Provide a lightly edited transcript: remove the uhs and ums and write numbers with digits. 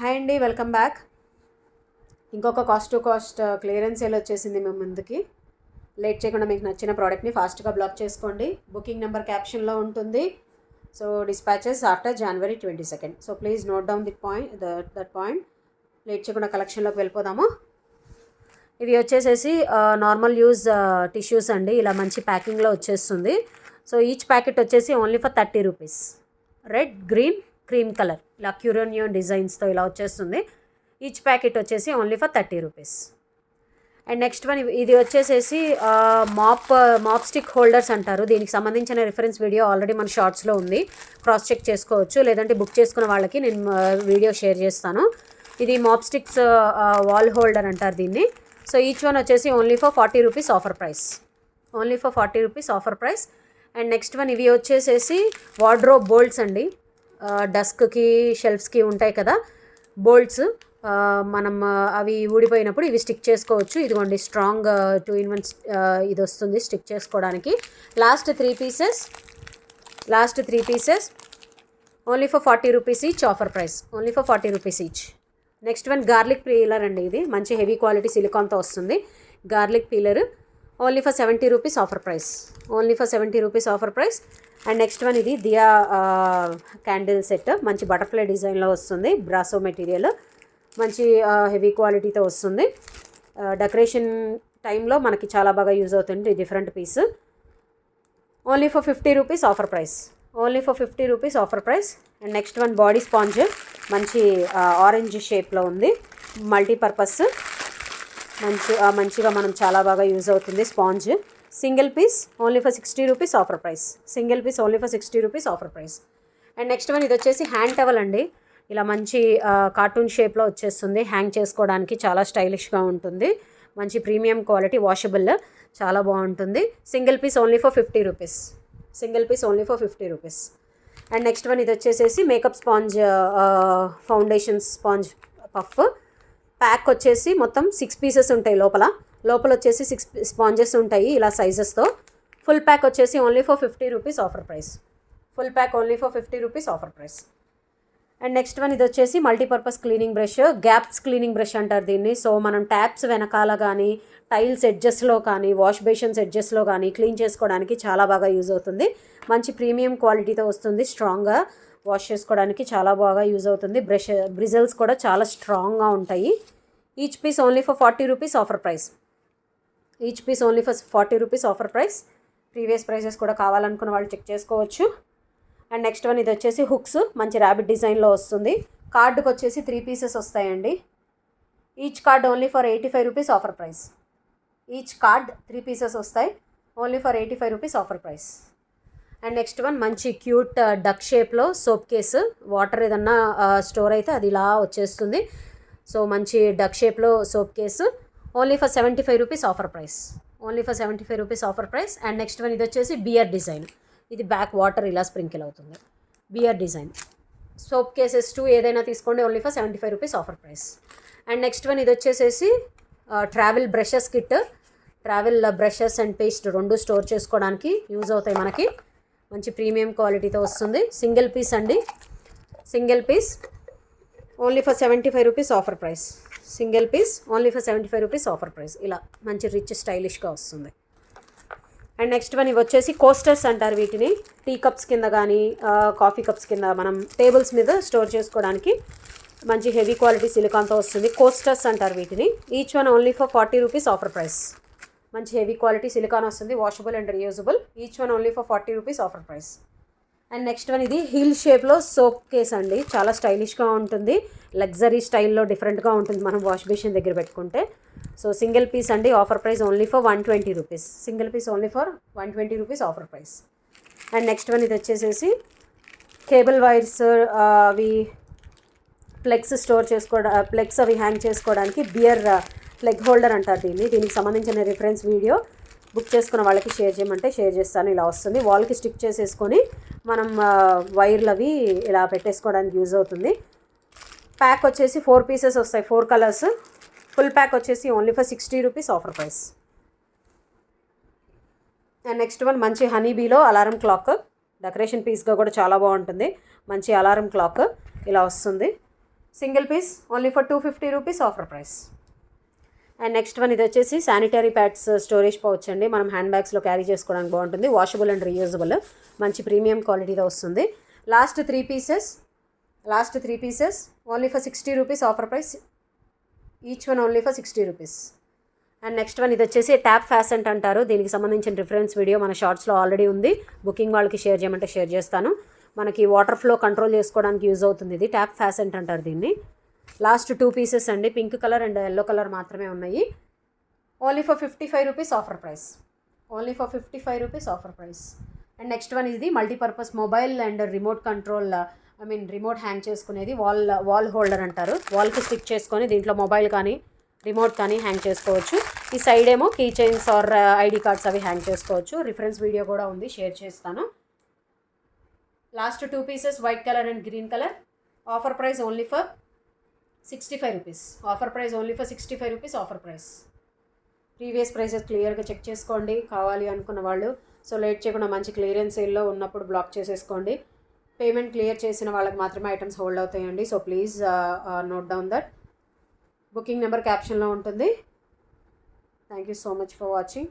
Hi అండి, welcome back. ఇంకొక cost to cost clearance sale వచ్చేసింది మేము ముందుకి. లేట్ చేయకుండా మీకు నచ్చిన ప్రోడక్ట్ని ఫాస్ట్గా బ్లాక్ చేసుకోండి. బుకింగ్ నెంబర్ క్యాప్షన్లో ఉంటుంది. So dispatches after January 22. So please note down that point. Late చేయకుండా కలెక్షన్లోకి వెళ్ళిపోదాము. ఇవి వచ్చేసేసి నార్మల్ యూజ్ టిష్యూస్ అండి. ఇలా మంచి ప్యాకింగ్లో వచ్చేస్తుంది. సో ఈచ్ ప్యాకెట్ వచ్చేసి only for 30 rupees. Red, green, cream colour ఇలా క్యూరోనియన్ డిజైన్స్తో ఇలా వచ్చేస్తుంది. ఈచ్ ప్యాకెట్ వచ్చేసి only for 30 rupees. And next one ఇది వచ్చేసేసి మాప్ స్టిక్ హోల్డర్స్ అంటారు. దీనికి సంబంధించిన రిఫరెన్స్ వీడియో ఆల్రెడీ మన షార్ట్స్లో ఉంది, క్రాస్ చెక్ చేసుకోవచ్చు. లేదంటే బుక్ చేసుకున్న వాళ్ళకి నేను వీడియో షేర్ చేస్తాను. ఇది మాప్ స్టిక్స్ వాల్ హోల్డర్ అంటారు దీన్ని. సో ఈచ్ వన్ వచ్చేసి only for 40 rupees offer price. Only for 40 rupees offer price. And next one ఇవి వచ్చేసేసి వార్డ్రోబ్ బోల్ట్స్ అండి. డస్క్కి, షెల్ఫ్స్కి ఉంటాయి కదా బోల్ట్స్. మనం అవి ఊడిపోయినప్పుడు ఇవి స్టిక్ చేసుకోవచ్చు. ఇదిగోండి స్ట్రాంగ్ 2-in-1 ఇది వస్తుంది స్టిక్ చేసుకోవడానికి. Last three pieces only for 40 rupees each offer price. Only for 40 rupees each. Next one garlic peeler అండి. ఇది మంచి హెవీ క్వాలిటీ సిలికాన్తో వస్తుంది. Garlic peeler only for 70 rupees offer price. Only for 70 rupees offer price. And next one ఇది దియా candle set. మంచి butterfly డిజైన్లో వస్తుంది. Brasso material, మంచి heavy క్వాలిటీతో వస్తుంది. డెకరేషన్ టైంలో మనకి చాలా బాగా యూజ్ అవుతుంది. Different piece. Only for 50 rupees offer price. Only for 50 rupees offer price. And next one body sponge. మంచి ఆరెంజ్ షేప్లో ఉంది. మల్టీపర్పస్ మంచిగా మనం చాలా బాగా యూజ్ అవుతుంది sponge. Single piece only for 60 rupees offer price. Single piece only for 60 rupees offer price. And next one ఇది వచ్చేసి హ్యాండ్ టవల్ అండి. ఇలా మంచి కార్టూన్ షేప్లో వచ్చేస్తుంది. హ్యాంగ్ చేసుకోవడానికి చాలా స్టైలిష్గా ఉంటుంది. మంచి ప్రీమియం క్వాలిటీ, వాషబుల్, చాలా బాగుంటుంది. Single piece only for 50 rupees. Single piece only for 50 rupees. And next one ఇది వచ్చేసేసి makeup sponge, foundation sponge puff. Pack వచ్చేసి మొత్తం 6 పీసెస్ ఉంటాయి. లోపల వచ్చేసి 6 స్పాంజెస్ ఉంటాయి ఇలా సైజెస్తో. ఫుల్ ప్యాక్ వచ్చేసి only for 50 rupees offer price. Full pack only for 50 rupees offer price. And next one ఇది వచ్చేసి multipurpose cleaning brush. Gaps cleaning brush అంటారు దీన్ని. సో మనం ట్యాప్స్ వెనకాల కానీ, టైల్స్ ఎడ్జెస్లో కానీ, వాష్ బేషన్స్ ఎడ్జెస్లో కానీ క్లీన్ చేసుకోవడానికి చాలా బాగా యూజ్ అవుతుంది. మంచి ప్రీమియం క్వాలిటీతో వస్తుంది. స్ట్రాంగ్గా వాష్ చేసుకోవడానికి చాలా బాగా యూజ్ అవుతుంది. బ్రిజల్స్ కూడా చాలా స్ట్రాంగ్గా ఉంటాయి. Each piece only for 40 rupees offer price. Each piece only for 40 rupees offer price. Previous prices కూడా కావాలనుకున్న వాళ్ళు చెక్ చేసుకోవచ్చు. అండ్ నెక్స్ట్ వన్ ఇది వచ్చేసి హుక్స్. మంచి ర్యాబిట్ డిజైన్లో వస్తుంది. కార్డుకి వచ్చేసి 3 పీసెస్ వస్తాయండి. Each card only for 85 rupees offer price. Each card 3 pieces వస్తాయి. Only for 85 rupees offer price. And next one మంచి క్యూట్ డక్ షేప్లో సోప్ కేసు. వాటర్ ఏదన్నా స్టోర్ అయితే అది ఇలా వచ్చేస్తుంది. సో మంచి డక్ షేప్లో soap case. Only for 75 rupees offer price. Only for 75 rupees offer price. And next one ఇది వచ్చేసి బియర్ డిజైన్. ఇది బ్యాక్ వాటర్ ఇలా స్ప్రింకిల్ అవుతుంది. Beer design. సోప్ కేసెస్ 2 ఏదైనా తీసుకోండి. Only for 75 rupees offer price. And next one ఇది వచ్చేసేసి travel brushes kit. Travel brushes and paste 2 store చేసుకోవడానికి యూజ్ అవుతాయి మనకి. మంచి ప్రీమియం క్వాలిటీతో వస్తుంది. సింగిల్ పీస్ అండి. Single piece only for 75 rupees offer price. Single piece only for 75 rupees offer price. ఇలా మంచి రిచ్ స్టైలిష్గా వస్తుంది. అండ్ నెక్స్ట్ వన్ ఇవి వచ్చేసి కోస్టర్స్ అంటారు వీటిని. టీ కప్స్ కింద కానీ, కాఫీ కప్స్ కింద మనం టేబుల్స్ మీద స్టోర్ చేసుకోవడానికి మంచి హెవీ క్వాలిటీ సిలికాన్తో వస్తుంది. కోస్టర్స్ అంటారు వీటిని. Each one only for 40 rupees offer price. మంచి హెవీ క్వాలిటీ సిలికాన్ వస్తుంది. Washable and reusable. Each one only for 40 rupees offer price. And next one ఇది హీల్ షేప్లో సోప్ కేస్ అండి. చాలా స్టైలిష్గా ఉంటుంది. లగ్జరీ స్టైల్లో డిఫరెంట్గా ఉంటుంది మనం వాష్ బేసిన్ దగ్గర పెట్టుకుంటే. సో సింగిల్ పీస్ అండి. Offer price only for 120 rupees. Single piece only for 120 rupees offer price. And next one ఇది వచ్చేసేసి కేబుల్ వైర్స్, అవి ప్లగ్స్ స్టోర్ ప్లగ్స్ అవి హ్యాంగ్ చేసుకోవడానికి బియర్ ప్లగ్ హోల్డర్ అంటారు దీన్ని. దీనికి సంబంధించిన రిఫరెన్స్ వీడియో బుక్ చేసుకున్న వాళ్ళకి షేర్ చేయమంటే షేర్ చేస్తాను. ఇలా వస్తుంది. వాల్కి స్టిక్ చేసేసుకొని మనం వైర్లు అవి ఇలా పెట్టేసుకోవడానికి యూజ్ అవుతుంది. ప్యాక్ వచ్చేసి 4 పీసెస్ వస్తాయి, 4 కలర్స్. ఫుల్ ప్యాక్ వచ్చేసి only for 60 rupees offer price. And next one మంచి హనీబీలో అలారం క్లాక్. డెకరేషన్ పీస్గా కూడా చాలా బాగుంటుంది. మంచి అలారం క్లాక్ ఇలా వస్తుంది. Single piece only for 250 rupees offer price. And next one ఇది వచ్చేసి శానిటరీ ప్యాడ్స్ స్టోరేజ్ పౌచ్ అండి. మనం హ్యాండ్ బ్యాగ్స్లో క్యారీ చేసుకోవడానికి బాగుంటుంది. వాషబుల్ అండ్ రీయూజబుల్, మంచి ప్రీమియం క్వాలిటీతో వస్తుంది. Last three pieces only for 60 rupees offer price. Each one only for 60 rupees. And next one ఇది వచ్చేసి ట్యాప్ ఫ్యాసెంట్ అంటారు. దీనికి సంబంధించిన రిఫరెన్స్ వీడియో మన షార్ట్స్లో ఆల్రెడీ ఉంది. బుకింగ్ వాళ్ళకి షేర్ చేయమంటే షేర్ చేస్తాను. మనకి వాటర్ ఫ్లో కంట్రోల్ చేసుకోవడానికి యూజ్ అవుతుంది. ఇది ట్యాప్ ఫ్యాసెంట్ అంటారు దీన్ని. లాస్ట్ 2 పీసెస్ అండి. Pink colour and yellow colour మాత్రమే ఉన్నాయి. Only for 55 rupees offer price. Only for 55 rupees offer price. And next one ఇది multipurpose mobile and remote control, remote hang చేసుకునేది. వాల్ హోల్డర్ అంటారు. వాల్కి stick చేసుకొని దీంట్లో మొబైల్ కానీ రిమోట్ కానీ హ్యాంగ్ చేసుకోవచ్చు. ఈ సైడ్ ఏమో key chains or ID cards అవి హ్యాంగ్ చేసుకోవచ్చు. రిఫరెన్స్ వీడియో కూడా ఉంది, షేర్ చేస్తాను. Last 2 pieces white colour and green colour. Offer price only for 65 rupees. Offer price only for 65 rupees offer price. Previous prices క్లియర్గా check చేసుకోండి కావాలి అనుకున్న వాళ్ళు. సో లేట్ చేయకుండా మంచి క్లియరెన్స్ సేల్లో ఉన్నప్పుడు బ్లాక్ చేసేసుకోండి. పేమెంట్ క్లియర్ చేసిన వాళ్ళకి మాత్రమే ఐటమ్స్ హోల్డ్ అవుతాయండి. So please note down that. Booking number క్యాప్షన్లో ఉంటుంది. Thank you so much for watching.